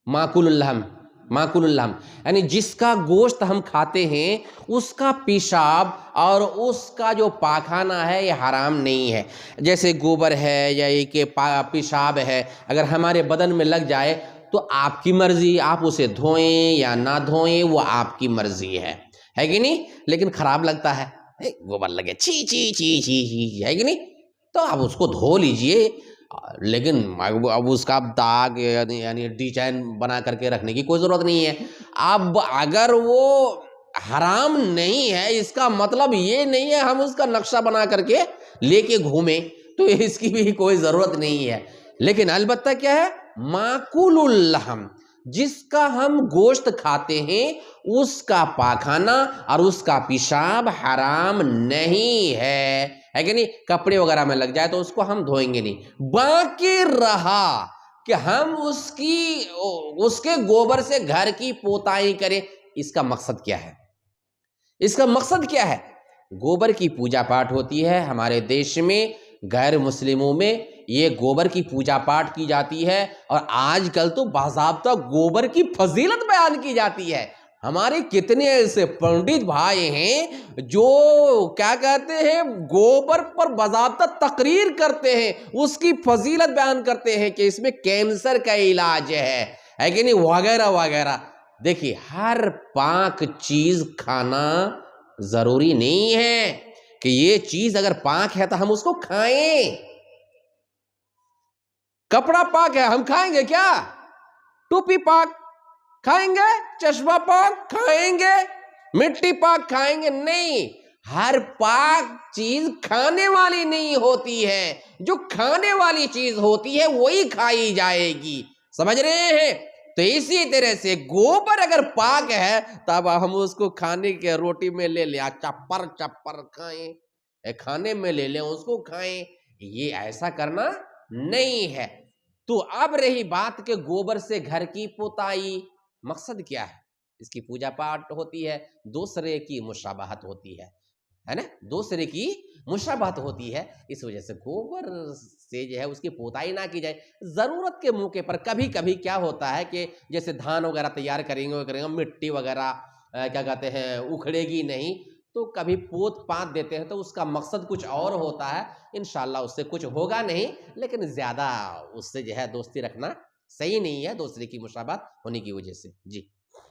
माकुल उल्लहम, माकुल उल्लहम यानी जिसका गोश्त हम खाते हैं उसका पेशाब और उसका जो पाखाना है ये हराम नहीं है। जैसे गोबर है या ये कि पेशाब है, अगर हमारे बदन में लग जाए तो आपकी मर्जी, आप उसे धोएं या ना धोएं वो आपकी मर्जी है कि नहीं? लेकिन खराब लगता है, गोबर लगे छी छी छी छी छी, है कि नहीं? तो आप उसको धो लीजिए, लेकिन अब उसका दाग यानी डिजाइन बना करके रखने की कोई ज़रूरत नहीं है। अब अगर वो हराम नहीं है इसका मतलब ये नहीं है हम उसका नक्शा बना करके लेके घूमें, तो इसकी भी कोई ज़रूरत नहीं है। लेकिन अलबत्ता क्या है, माकुलुल लहम, जिसका हम गोश्त खाते हैं उसका पाखाना और उसका पेशाब हराम नहीं है कि नहीं? कपड़े वगैरह में लग जाए तो उसको हम धोएंगे नहीं। बाकी रहा कि हम उसके गोबर से घर की पोताई करें, इसका मकसद क्या है? इसका मकसद क्या है? गोबर की पूजा पाठ होती है हमारे देश में, गैर मुस्लिमों में ये गोबर की पूजा पाठ की जाती है और आजकल तो बाज़ाब्ता गोबर की फजीलत बयान की जाती है। हमारे कितने ऐसे पंडित भाई हैं जो क्या कहते हैं, गोबर पर बाज़ाब्ता तकरीर करते हैं, उसकी फजीलत बयान करते हैं कि इसमें कैंसर का इलाज है कि नहीं, वगैरह वगैरह। देखिए, हर पाक चीज खाना जरूरी नहीं है कि ये चीज अगर पाक है तो हम उसको खाएं। कपड़ा पाक है, हम खाएंगे क्या? टोपी पाक खाएंगे, चश्मा पाक खाएंगे, मिट्टी पाक खाएंगे? नहीं, हर पाक चीज खाने वाली नहीं होती है, जो खाने वाली चीज होती है वही खाई जाएगी। समझ रहे हैं? तो इसी तरह से गोबर अगर पाक है तब हम उसको खाने के रोटी में ले लिया, चप्पर चप्पर खाएं, खाने में ले लें उसको खाएं, ये ऐसा करना नहीं है। तो अब रही बात के गोबर से घर की पोताई, मकसद क्या है? इसकी पूजा पाठ होती है, दूसरे की मुशाबहत होती है ना, दूसरे की मुशाबहत होती है, इस वजह से गोबर से जो है उसकी पोताई ना की जाए। ज़रूरत के मौके पर कभी कभी क्या होता है कि जैसे धान वगैरह तैयार करेंगे मिट्टी वगैरह क्या कहते हैं उखड़ेगी नहीं, तो कभी पोत पात देते हैं तो उसका मकसद कुछ और होता है। इंशाल्लाह उससे कुछ होगा नहीं, लेकिन ज़्यादा उससे जो है दोस्ती रखना सही नहीं है दूसरे की मुशाबहत होने की वजह से। जी।